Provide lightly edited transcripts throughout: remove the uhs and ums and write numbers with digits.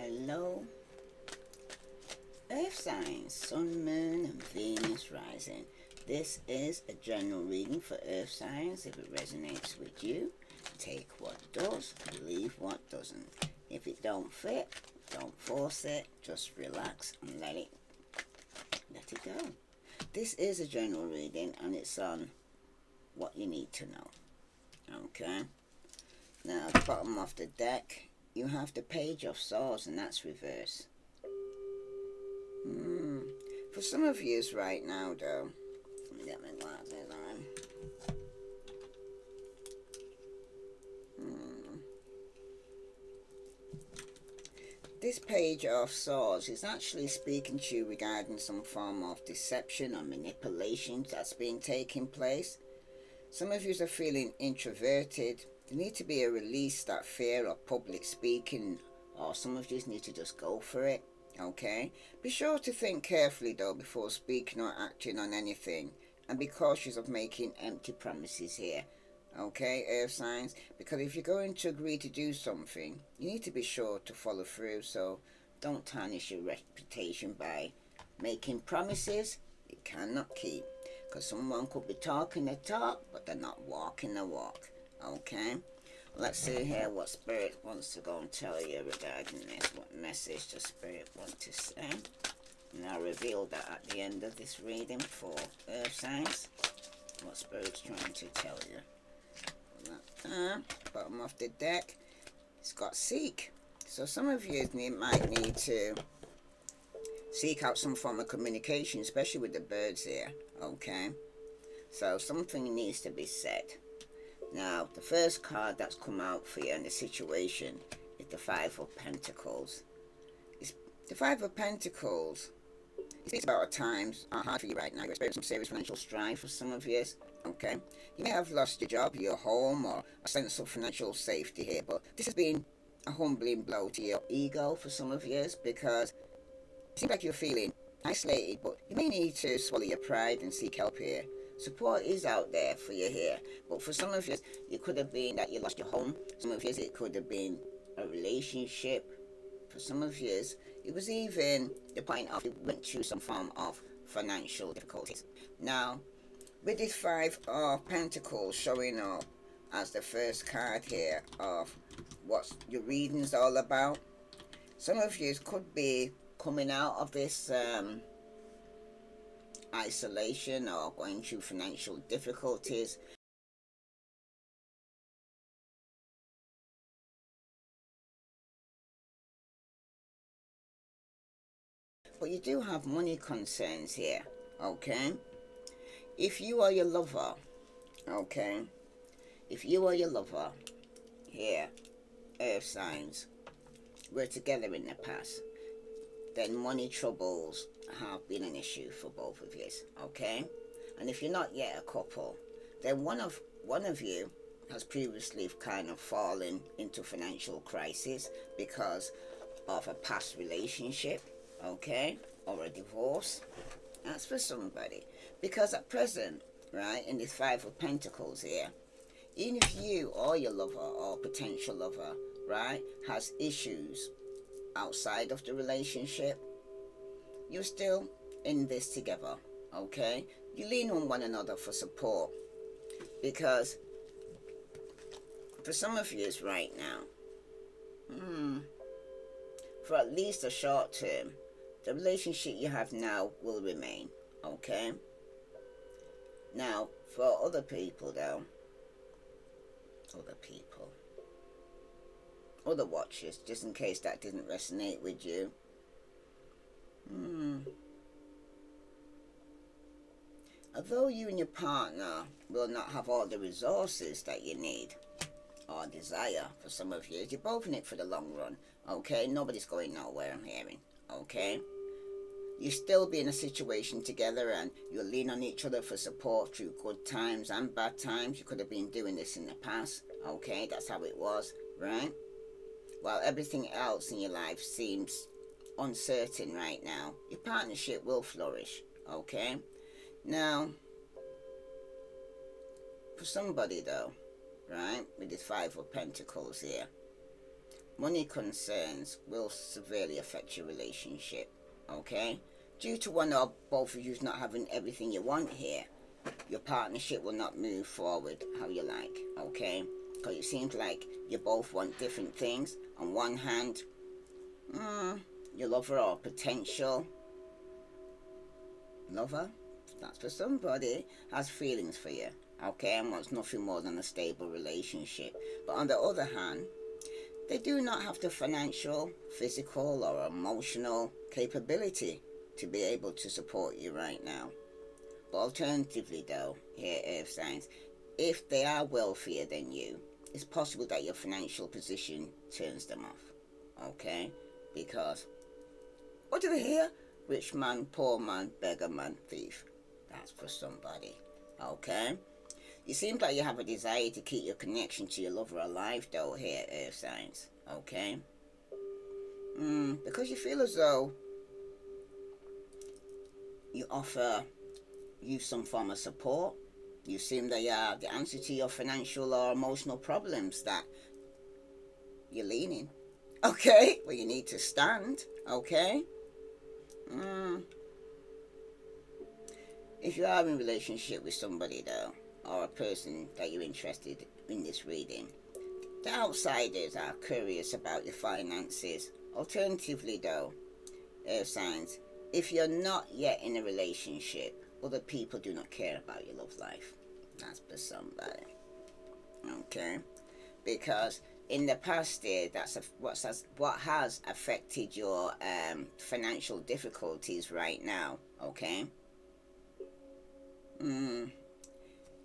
Hello, Earth signs, Sun, Moon, and Venus rising. This is a general reading for Earth signs. If it resonates with you, take what does, leave what doesn't. If it don't fit, don't force it. Just relax and let it go. This is a general reading, and it's on what you need to know. Okay. Now, at the bottom of the deck, you have the Page of Swords, and that's reverse. For some of you right now, though, let me get my glasses on. This Page of Swords is actually speaking to you regarding some form of deception or manipulation that's been taking place. Some of you are feeling introverted. There need to be a release that fear of public speaking, or some of you need to just go for it. Okay? Be sure to think carefully though before speaking or acting on anything, and be cautious of making empty promises here. Okay, Earth signs? Because if you're going to agree to do something, you need to be sure to follow through, so don't tarnish your reputation by making promises you cannot keep. Because someone could be talking the talk, but they're not walking the walk. Okay? Let's see here what Spirit wants to go and tell you regarding this. What message does Spirit want to say? And I'll reveal that at the end of this reading for Earth signs. What Spirit's trying to tell you. Bottom of the deck, it's got seek. So some of you might need to seek out some form of communication, especially with the birds here. Okay? So something needs to be said. Now, the first card that's come out for you in the situation is the Five of Pentacles. The Five of Pentacles, it speaks about times are hard for you right now. You're experiencing some serious financial strife for some of you. Okay? You may have lost your job, your home, or a sense of financial safety here, but this has been a humbling blow to your ego for some of you because it seems like you're feeling isolated, but you may need to swallow your pride and seek help here. Support is out there for you here, but for some of you, it could have been that you lost your home. Some of you, it could have been a relationship. For some of you, it was even the point of you went through some form of financial difficulties. Now, with this Five of Pentacles showing up as the first card here of what your reading's all about, some of you could be coming out of this isolation or going through financial difficulties. But you do have money concerns here, okay? If you are your lover, okay? If you are your lover, here, Earth signs, were together in the past, then money troubles have been an issue for both of you, okay? And if you're not yet a couple, then one of you has previously kind of fallen into financial crisis because of a past relationship, okay, or a divorce. That's for somebody. Because at present, right, in this Five of Pentacles here, even if you or your lover or potential lover, right, has issues outside of the relationship, you're still in this together, okay? You lean on one another for support because for some of you right now, for at least a short term, the relationship you have now will remain, okay? Now, for other people though, other watchers, just in case that didn't resonate with you, although you and your partner will not have all the resources that you need or desire, for some of you, you're both in it for the long run, okay? Nobody's going nowhere, I'm hearing, okay? You still be in a situation together and you'll lean on each other for support through good times and bad times. You could have been doing this in the past, okay? That's how it was, right? While everything else in your life seems uncertain right now, your partnership will flourish, okay? Now, for somebody though, right, with this Five of Pentacles here, money concerns will severely affect your relationship, okay? Due to one or both of you not having everything you want here, your partnership will not move forward how you like, okay? Because it seems like you both want different things. On one hand, your lover or potential lover, that's for somebody, has feelings for you, okay, and wants nothing more than a stable relationship. But on the other hand, they do not have the financial, physical, or emotional capability to be able to support you right now. But alternatively, though, here, Earth signs, if they are wealthier than you, it's possible that your financial position turns them off, okay? Because, what do they hear? Rich man, poor man, beggar man, thief. That's for somebody, okay? It seems like you have a desire to keep your connection to your lover alive, though, here, Earth signs, okay? Because you feel as though you offer you some form of support. You seem they are the answer to your financial or emotional problems that you're leaning, okay? Well, you need to stand, okay? If you are in a relationship with somebody, though, or a person that you're interested in this reading, the outsiders are curious about your finances. Alternatively, though, Earth signs, if you're not yet in a relationship, other people do not care about your love life. That's for somebody, okay? Because in the past year, what has affected your financial difficulties right now, okay?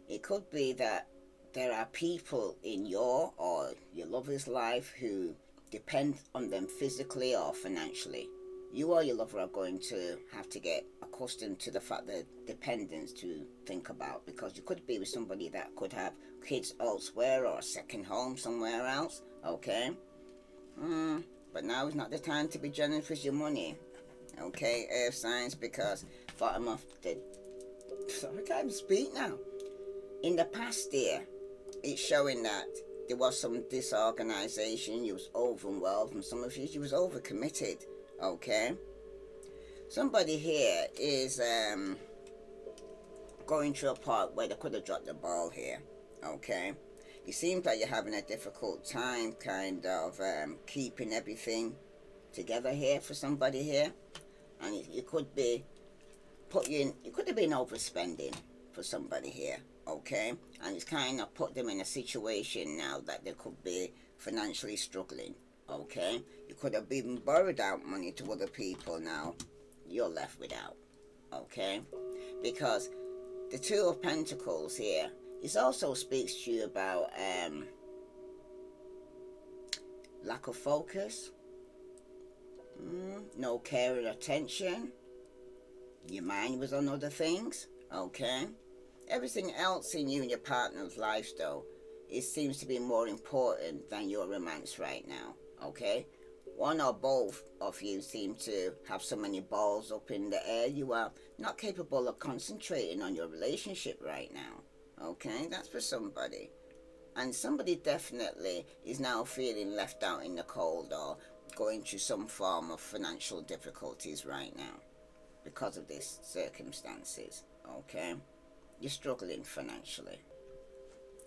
It could be that there are people in your or your lover's life who depend on them physically or financially. You or your lover are going to have to get accustomed to the fact that dependence to think about, because you could be with somebody that could have kids elsewhere or a second home somewhere else, okay? But now is not the time to be generous with your money, okay, Earth signs, because bottom of the... Sorry, I can't even speak now. In the past year, it's showing that there was some disorganization. You was overwhelmed, and some of you was overcommitted, okay? Somebody here is going through a part where they could have dropped the ball here, okay? It seems like you're having a difficult time kind of keeping everything together here for somebody here, and you could be it could have been overspending for somebody here, okay? And it's kind of put them in a situation now that they could be financially struggling, okay? You could have even borrowed out money to other people. Now you're left without, okay? Because the Two of Pentacles here, it also speaks to you about lack of focus, no care or attention. Your mind was on other things, okay? Everything else in you and your partner's life, though, it seems to be more important than your romance right now, okay? One or both of you seem to have so many balls up in the air, you are not capable of concentrating on your relationship right now, okay? That's for somebody. And somebody definitely is now feeling left out in the cold or going through some form of financial difficulties right now because of these circumstances, okay? You're struggling financially.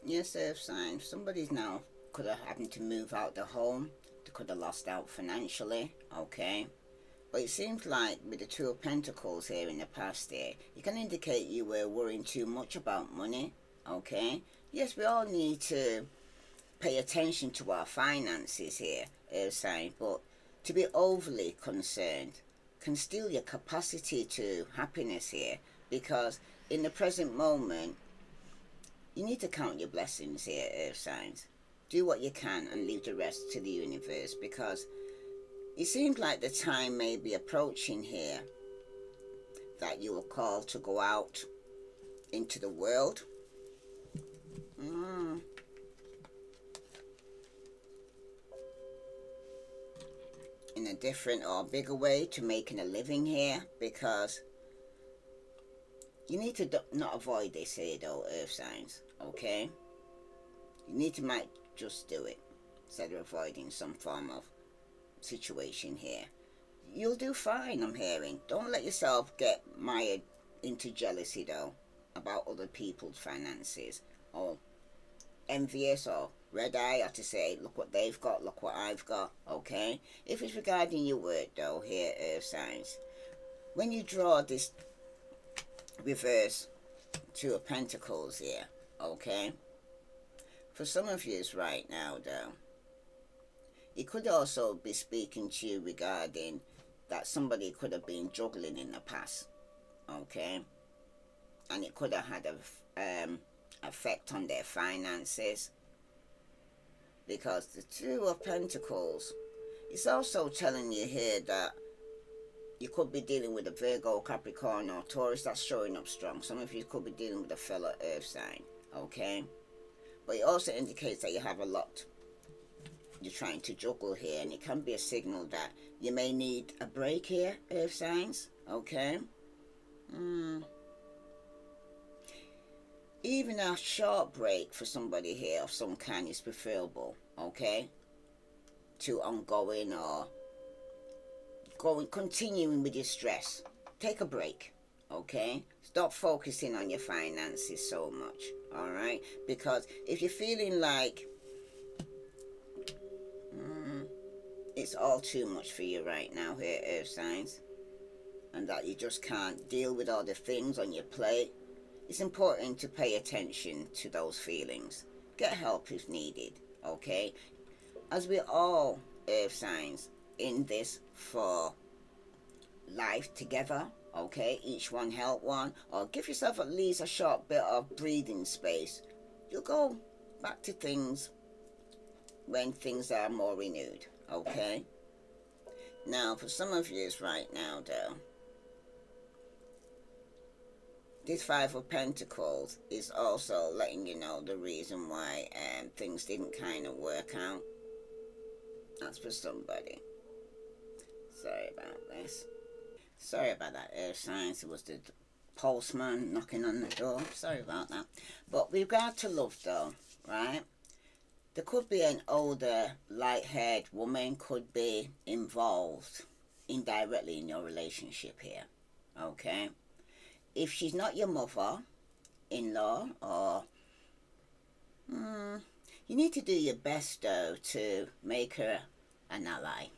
Yes, Earth sign, somebody's now could have happened to move out the home. They could have lost out financially, okay? But it seems like with the Two of Pentacles here in the past year, it can indicate you were worrying too much about money, okay? Yes, we all need to pay attention to our finances here, Earth sign, but to be overly concerned can steal your capacity to happiness here, because in the present moment, you need to count your blessings here, Earth signs. Do what you can and leave the rest to the universe, because it seems like the time may be approaching here that you are called to go out into the world. In a different or bigger way to making a living here, because you need to not avoid this here though, Earth signs, okay? You need to might just do it, instead of avoiding some form of situation here. You'll do fine, I'm hearing. Don't let yourself get mired into jealousy, though, about other people's finances, or envious or red eye, or to say, look what they've got, look what I've got, okay? If it's regarding your work, though, here, earth signs, when you draw this reverse Two of Pentacles here, okay? For some of you right now, though, it could also be speaking to you regarding that somebody could have been juggling in the past, okay? And it could have had an effect on their finances, because the Two of Pentacles is also telling you here that you could be dealing with a Virgo, Capricorn, or Taurus that's showing up strong. Some of you could be dealing with a fellow earth sign, okay? But it also indicates that you have a lot you're trying to juggle here, and it can be a signal that you may need a break here, earth signs, okay? Even a short break for somebody here of some kind is preferable, okay? To ongoing or continuing with your stress. Take a break, okay? Stop focusing on your finances so much, all right? Because if you're feeling like it's all too much for you right now here, earth signs, and that you just can't deal with all the things on your plate, it's important to pay attention to those feelings. Get help if needed, okay? As we all, earth signs, in this for life together, okay? Each one help one, or give yourself at least a short bit of breathing space. You'll go back to things when things are more renewed, okay? Now, for some of you right now, though, this Five of Pentacles is also letting you know the reason why things didn't kind of work out. That's for somebody. Sorry about this. Sorry about that, earth signs. It was the postman knocking on the door. Sorry about that. But with regard to love, though, right? There could be an older, light-haired woman could be involved indirectly in your relationship here, okay? If she's not your mother-in-law, or you need to do your best, though, to make her an ally,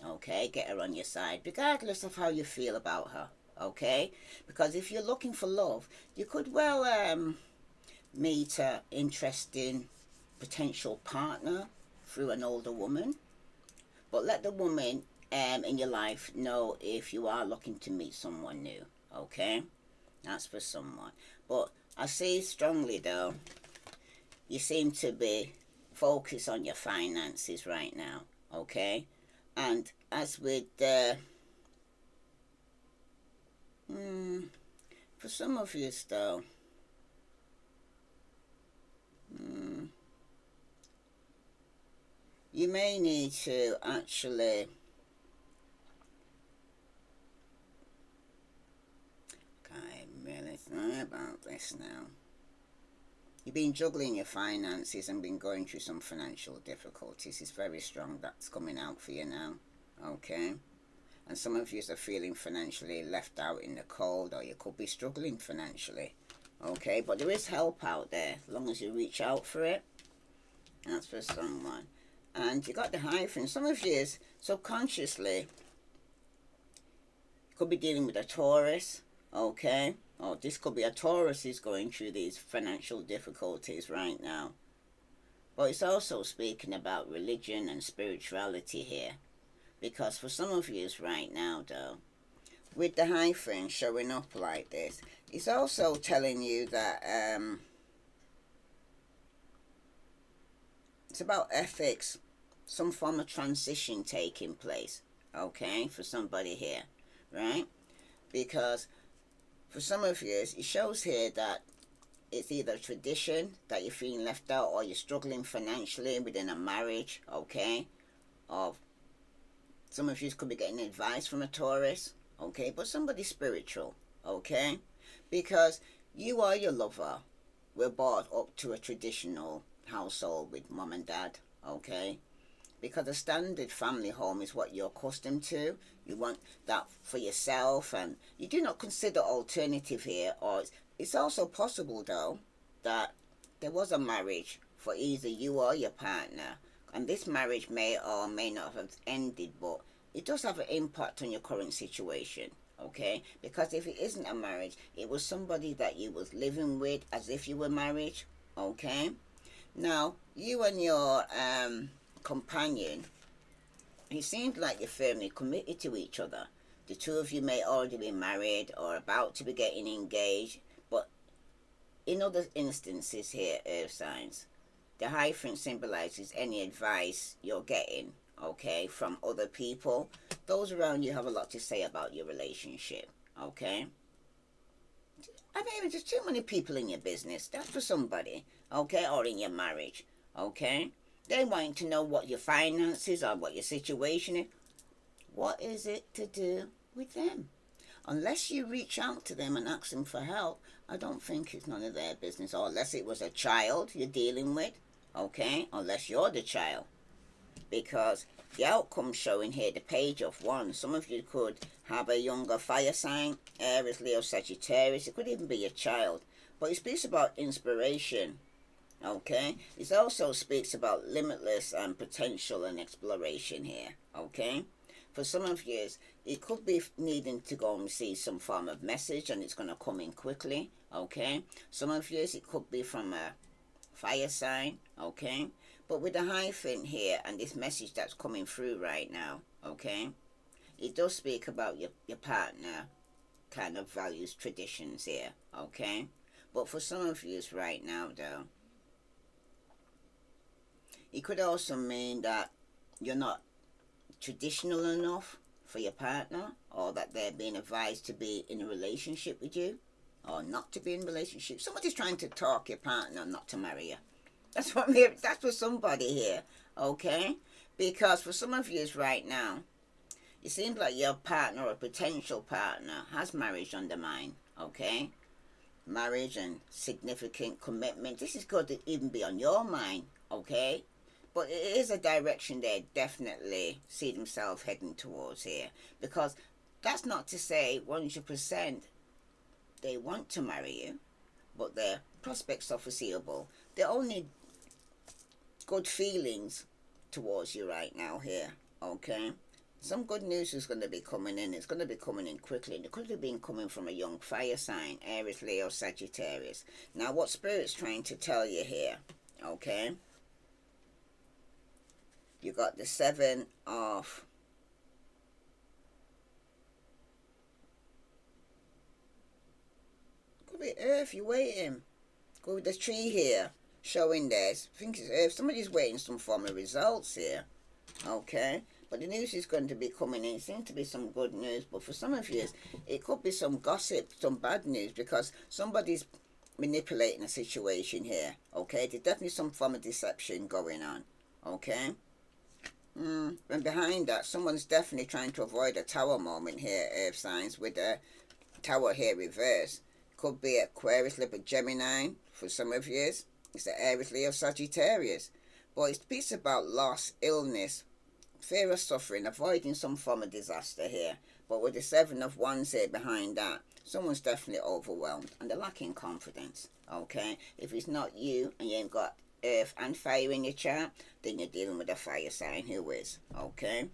okay? Get her on your side, regardless of how you feel about her, okay? Because if you're looking for love, you could well meet an interesting potential partner through an older woman. But let the woman in your life know if you are looking to meet someone new, okay? That's for someone. But I see strongly, though, you seem to be focused on your finances right now, okay? And as with the for some of you, though, you may need to actually I'm really sorry about this now. You've been juggling your finances and been going through some financial difficulties. It's very strong that's coming out for you now, okay? And some of you are feeling financially left out in the cold, or you could be struggling financially, okay? But there is help out there, as long as you reach out for it. That's for someone. And you got the Hierophant. Some of you subconsciously could be dealing with a Taurus, okay? Or this could be a Taurus who's going through these financial difficulties right now. But it's also speaking about religion and spirituality here. Because for some of you right now, though, with the Hierophant showing up like this, it's also telling you that it's about ethics, some form of transition taking place, okay, for somebody here, right? Because for some of you, it shows here that it's either a tradition that you're feeling left out, or you're struggling financially within a marriage, okay? Or some of you could be getting advice from a Taurus, okay? But somebody spiritual, okay? Because you are your lover. We're brought up to a traditional household with mom and dad, okay? because a standard family home is what you're accustomed to. You want that for yourself, and you do not consider alternative here. Or it's also possible though that there was a marriage for either you or your partner, and this marriage may or may not have ended, but it does have an impact on your current situation. Okay, because if it isn't a marriage, it was somebody that you was living with as if you were married. Okay, now you and your companion, it seems like you're firmly committed to each other. The two of you may already be married or about to be getting engaged, but in other instances here, earth signs, the hyphen symbolizes any advice you're getting, okay, from other people. Those around you have a lot to say about your relationship, okay? I mean, there's too many people in your business. That's for somebody, okay, or in your marriage, okay? They want to know what your finances are, what your situation is. What is it to do with them? Unless you reach out to them and ask them for help, I don't think it's none of their business. Or unless it was a child you're dealing with, okay? Unless you're the child. Because the outcome showing here, the page of one, some of you could have a younger fire sign, Aries, Leo, Sagittarius. It could even be a child. But it speaks about inspiration, okay? It also speaks about limitless potential and exploration here, okay? For some of you, it could be needing to go and receive some form of message, and it's going to come in quickly, okay? Some of you, it could be from a fire sign, okay? But with the hyphen here and this message that's coming through right now, okay? It does speak about your partner kind of values, traditions here, okay? But for some of you right now, though, it could also mean that you're not traditional enough for your partner, or that they're being advised to be in a relationship with you, or not to be in a relationship. Somebody's trying to talk your partner not to marry you. That's what that's for somebody here, okay? Because for some of you right now, it seems like your partner or potential partner has marriage on the mind, okay? Marriage and significant commitment. This is going to even be on your mind, okay? But it is a direction they definitely see themselves heading towards here. Because that's not to say 100% they want to marry you, but their prospects are foreseeable. They only good feelings towards you right now here, okay? Some good news is going to be coming in. It's going to be coming in quickly. It could have been coming from a young fire sign, Aries, Leo, Sagittarius. Now, what Spirit's trying to tell you here, okay? You got the 7 of could be Earth. You're waiting. Go with the tree here, showing this. I think it's Earth. Somebody's waiting some form of results here, okay? But the news is going to be coming in. It seems to be some good news, but for some of you, it could be some gossip, some bad news, because somebody's manipulating a situation here, okay? There's definitely some form of deception going on, okay? And behind that, someone's definitely trying to avoid a tower moment here, Earth signs, with the tower here reverse. Could be Aquarius, Libra, Gemini for some of you. It's the Aries, Leo, Sagittarius. But it speaks about loss, illness, fear of suffering, avoiding some form of disaster here. But with the 7 of Wands here behind that, someone's definitely overwhelmed and they're lacking confidence, okay? If it's not you and you ain't got Earth and fire in your chart, then you're dealing with a fire sign who is, okay?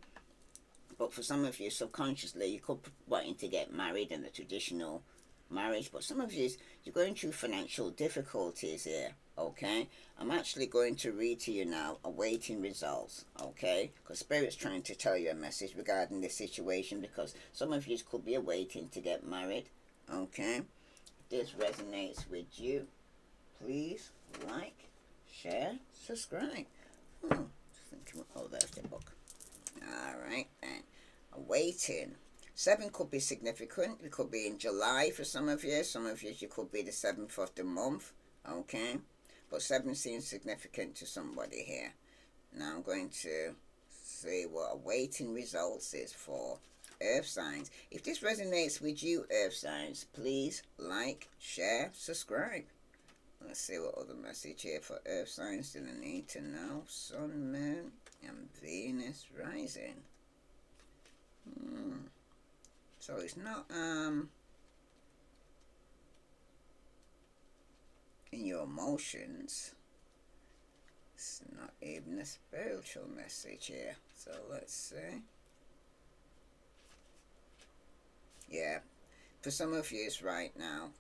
But for some of you, subconsciously, you could be wanting to get married in a traditional marriage, but some of you, you're going through financial difficulties here, okay? I'm actually going to read to you now, awaiting results, okay? Because Spirit's trying to tell you a message regarding this situation, because some of you could be awaiting to get married, okay? If this resonates with you, please like, share, subscribe. Oh, there's the book. Alright then. Awaiting. 7 could be significant. It could be in July for some of you. Some of you, you could be the 7th of the month. Okay? But 7 seems significant to somebody here. Now I'm going to see what awaiting results is for Earth signs. If this resonates with you, Earth signs, please like, share, subscribe. Let's see what other message here for Earth signs do I need to know. Sun, Moon, and Venus rising. So it's not in your emotions. It's not even a spiritual message here. So let's see. Yeah, for some of you right now,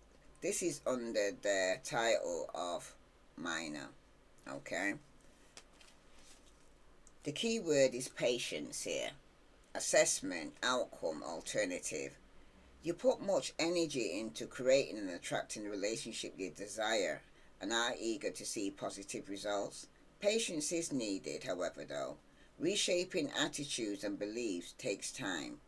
this is under the title of minor. Okay. The key word is patience here. Assessment, outcome, alternative. You put much energy into creating and attracting the relationship you desire and are eager to see positive results. Patience is needed, however, though. Reshaping attitudes and beliefs takes time.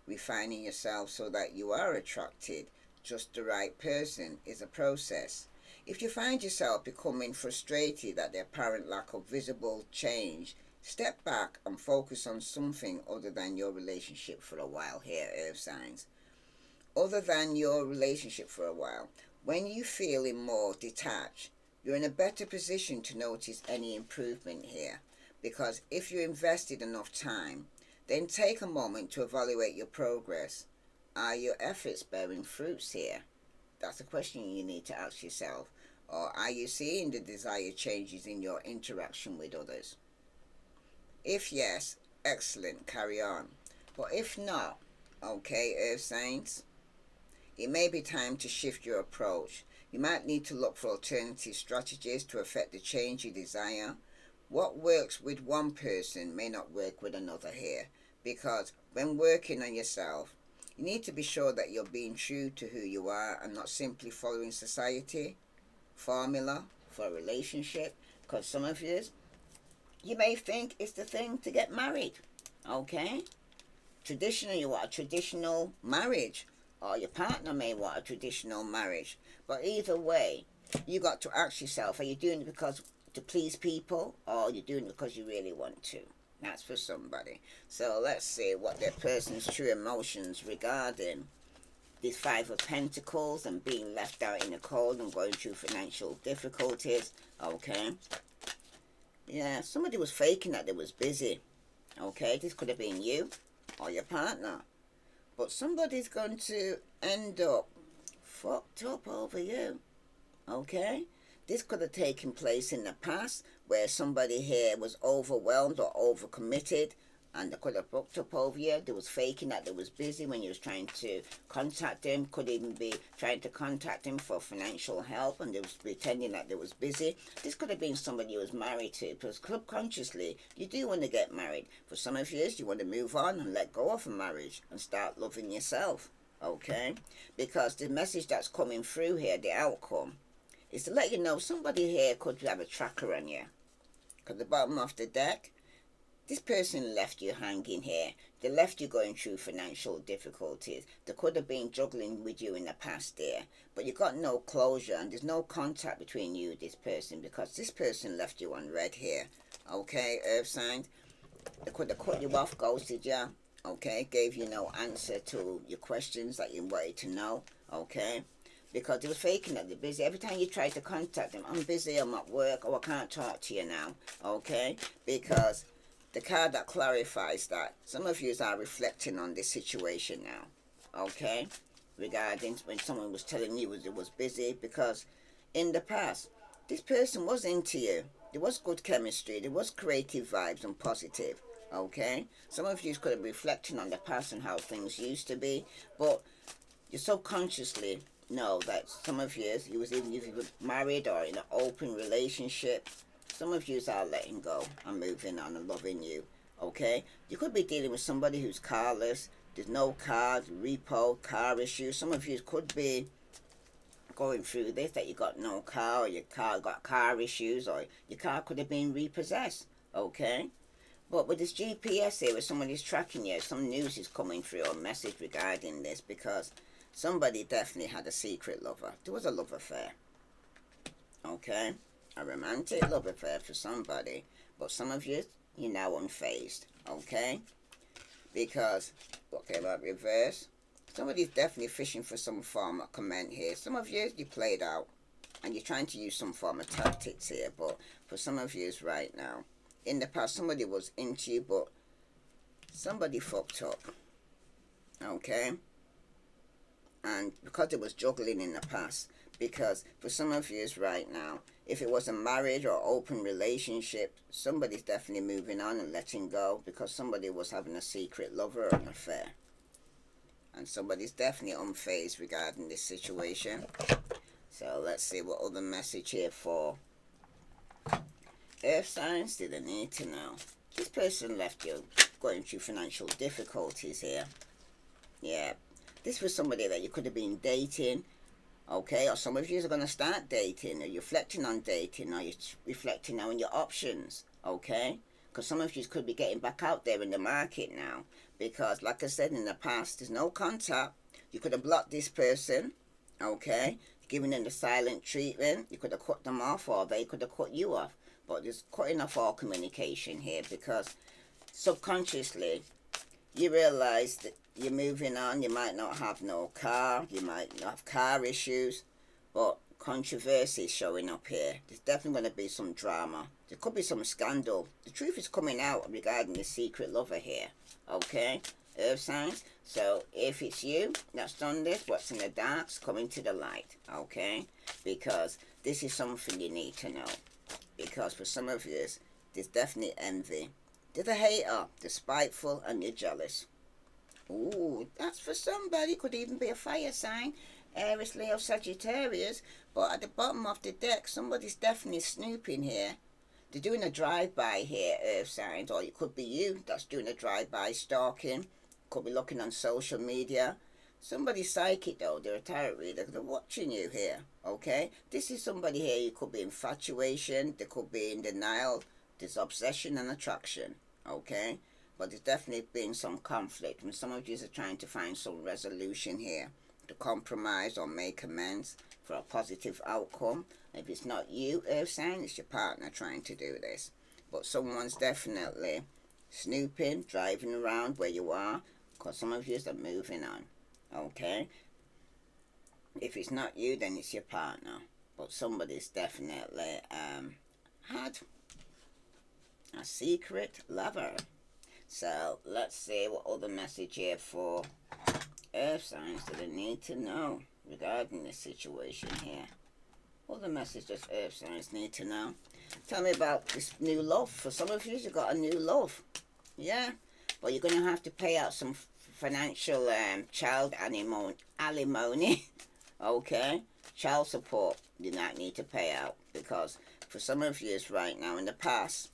Refining yourself so that you are attracted just the right person is a process. If you find yourself becoming frustrated at the apparent lack of visible change, step back and focus on something other than your relationship for a while here, earth signs. Other than your relationship for a while. When you feeling more detached, you're in a better position to notice any improvement here. Because if you invested enough time, then take a moment to evaluate your progress. Are your efforts bearing fruits here? That's a question you need to ask yourself. Or are you seeing the desired changes in your interaction with others? If yes, excellent, carry on. But if not, okay, earth signs, it may be time to shift your approach. You might need to look for alternative strategies to affect the change you desire. What works with one person may not work with another here, because when working on yourself, you need to be sure that you're being true to who you are and not simply following society formula for a relationship. Because some of you may think it's the thing to get married. Okay? Traditionally, you want a traditional marriage, or your partner may want a traditional marriage. But either way, you got to ask yourself, are you doing it because to please people, or are you doing it because you really want to? That's for somebody. So let's see what their person's true emotions regarding this Five of Pentacles and being left out in the cold and going through financial difficulties. Okay. Yeah, somebody was faking that they was busy. Okay, this could have been you or your partner. But somebody's going to end up fucked up over you. Okay? This could have taken place in the past where somebody here was overwhelmed or overcommitted and they could have booked up over you. They was faking that they was busy when you was trying to contact them. Could even be trying to contact them for financial help and they was pretending that they was busy. This could have been somebody you was married to because subconsciously you do want to get married. For some of you, you want to move on and let go of a marriage and start loving yourself. Okay? Because the message that's coming through here, the outcome, is to let you know somebody here could have a tracker on you. Because the bottom of the deck, this person left you hanging here. They left you going through financial difficulties. They could have been juggling with you in the past there. But you got no closure and there's no contact between you and this person because this person left you on red here. Okay, earth signs. They could have cut you off, ghosted you. Okay, gave you no answer to your questions that you wanted to know. Okay. Because they was faking that they're busy. Every time you try to contact them, I'm busy, I'm at work, or I can't talk to you now. Okay? Because the card that clarifies that, some of you are reflecting on this situation now. Okay? Regarding when someone was telling you it was busy. Because in the past, this person was into you. There was good chemistry. There was creative vibes and positive. Okay? Some of you could be reflecting on the past and how things used to be. But you subconsciously know that some of you was even if you were married or in an open relationship, some of you are letting go and moving on and loving you. Okay, you could be dealing with somebody who's carless. There's no cars, repo, car issues. Some of you could be going through this, that you got no car, or your car got car issues, or your car could have been repossessed. Okay, but with this GPS here, where somebody's tracking you, some news is coming through or message regarding this because somebody definitely had a secret lover. There was a love affair. Okay? A romantic love affair for somebody. But some of you, you're now unfazed. Okay? Because, what came out reverse? Somebody's definitely fishing for some form of comment here. Some of you, you played out. And you're trying to use some form of tactics here. But for some of you right now, in the past somebody was into you, but somebody fucked up, okay? And because it was juggling in the past, because for some of you right now, if it was a marriage or open relationship, somebody's definitely moving on and letting go because somebody was having a secret lover or an affair. And somebody's definitely unfazed regarding this situation. So let's see what other message here for earth signs do they need to know. This person left you going through financial difficulties here. Yeah, this was somebody that you could have been dating, okay? Or some of you are going to start dating, or you're reflecting on dating, or you're reflecting on your options, okay? Because some of you could be getting back out there in the market now. Because, like I said in the past, there's no contact. You could have blocked this person, okay? Giving them the silent treatment. You could have cut them off, or they could have cut you off. But there's cutting off all communication here because subconsciously you realize that you're moving on. You might not have no car. You might not have car issues. But controversy is showing up here. There's definitely going to be some drama. There could be some scandal. The truth is coming out regarding the secret lover here. Okay? Earth signs. So if it's you that's done this, what's in the dark's coming to the light. Okay? Because this is something you need to know. Because for some of you, there's definitely envy. There's a hater, they're spiteful, and you're jealous. Ooh, that's for somebody. Could even be a fire sign. Aries, Leo, Sagittarius. But at the bottom of the deck, somebody's definitely snooping here. They're doing a drive-by here, earth signs. Or it could be you that's doing a drive-by stalking. Could be looking on social media. Somebody's psychic though, they're a tarot reader. They're watching you here, okay? This is somebody here, you could be infatuation. They could be in denial. There's obsession and attraction, okay? But there's definitely been some conflict. And some of you are trying to find some resolution here to compromise or make amends for a positive outcome. If it's not you, earth sign, it's your partner trying to do this. But someone's definitely snooping, driving around where you are, because some of you are moving on, okay? If it's not you, then it's your partner. But somebody's definitely had a secret lover. So let's see what other message here for earth signs do they need to know regarding this situation here. What other message does earth signs need to know? Tell me about this new love. For some of you, you've got a new love. Yeah, but you're going to have to pay out some financial child alimony. Okay, child support you not need to pay out, because for some of you right now in the past,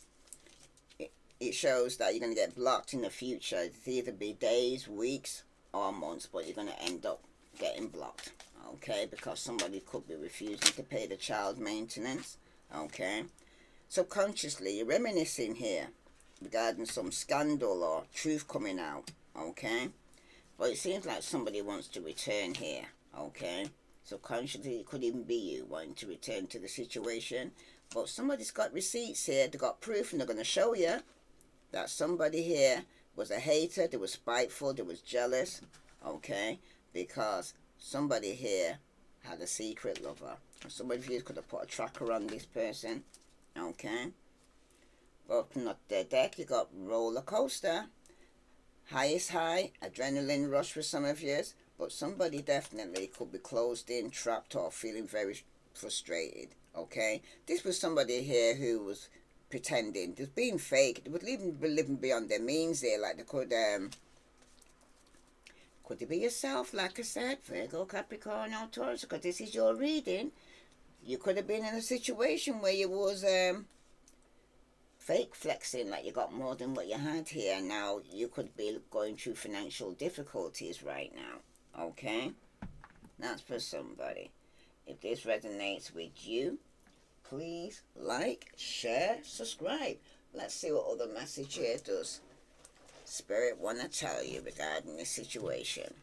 it shows that you're going to get blocked in the future. It's either be days, weeks, or months, but you're going to end up getting blocked, okay, because somebody could be refusing to pay the child maintenance, okay. Subconsciously, you're reminiscing here regarding some scandal or truth coming out, okay. But it seems like somebody wants to return here, okay. Subconsciously, it could even be you wanting to return to the situation. But somebody's got receipts here, they've got proof, and they're going to show you that somebody here was a hater, they were spiteful, they was jealous, okay, because somebody here had a secret lover. Somebody of you could have put a tracker on this person, okay. Open up the deck, you got roller coaster, highest high, adrenaline rush for some of you, but somebody definitely could be closed in, trapped, or feeling very frustrated, okay. This was somebody here who was pretending, just being fake. They would even be living beyond their means there, like they could it be yourself, like I said, Virgo, Capricorn, or Taurus, because this is your reading. You could have been in a situation where you was fake flexing, like you got more than what you had here. Now you could be going through financial difficulties right now, okay. That's for somebody. If this resonates with you, please like, share, subscribe. Let's see what other message here does Spirit want to tell you regarding this situation.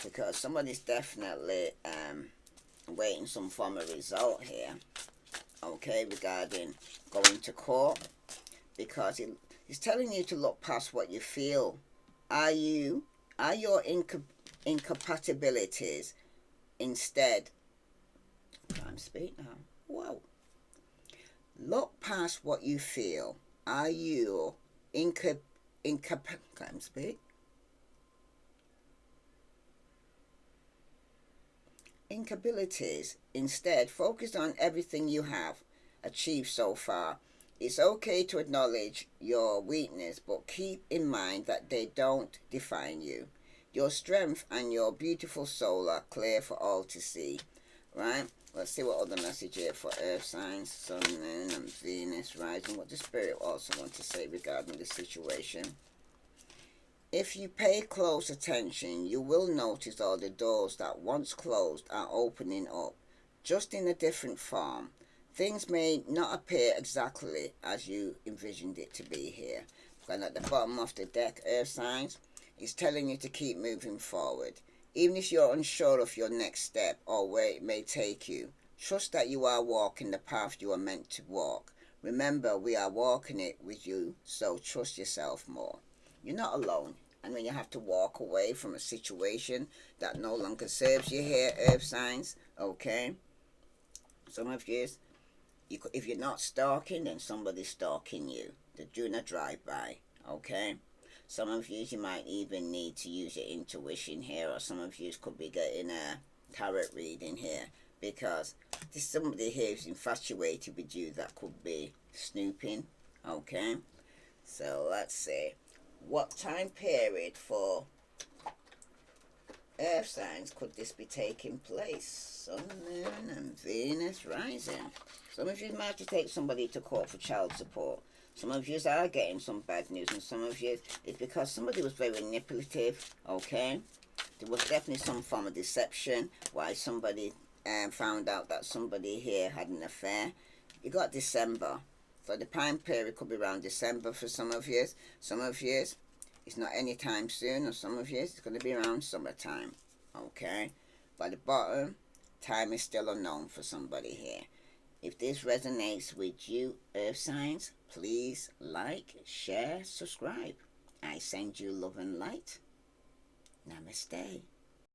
Because somebody's definitely waiting some form of result here. Okay, regarding going to court. Because he's telling you to look past what you feel. Are your incompatibilities instead... I can't speak now. Whoa. Look past what you feel, Are you can't speak? Incapabilities? Instead, focus on everything you have achieved so far. It's okay to acknowledge your weakness, but keep in mind that they don't define you. Your strength and your beautiful soul are clear for all to see. Right? Let's see what other message here for earth signs, sun, moon, and Venus rising. What the spirit also want to say regarding the situation. If you pay close attention, you will notice all the doors that once closed are opening up, just in a different form. Things may not appear exactly as you envisioned it to be here. And at the bottom of the deck, earth signs, it's telling you to keep moving forward. Even if you're unsure of your next step or where it may take you, trust that you are walking the path you are meant to walk. Remember, we are walking it with you, so trust yourself more. You're not alone. And when you have to walk away from a situation that no longer serves you here, earth signs, okay? Some of you, if you're not stalking, then somebody's stalking you. They're doing a drive-by, okay? Some of you might even need to use your intuition here, or some of you could be getting a tarot reading here, because there's somebody here who's infatuated with you that could be snooping, okay? So let's see. What time period for earth signs could this be taking place? Sun, moon, and Venus rising. Some of you might have to take somebody to court for child support. Some of you are getting some bad news, and some of you, it's because somebody was very manipulative, okay? There was definitely some form of deception, why somebody found out that somebody here had an affair. You got December. So the time period could be around December for some of you. Some of you, it's not any time soon, or some of you, it's going to be around summertime, okay? By the bottom, time is still unknown for somebody here. If this resonates with you, earth signs, please like, share, subscribe. I send you love and light. Namaste.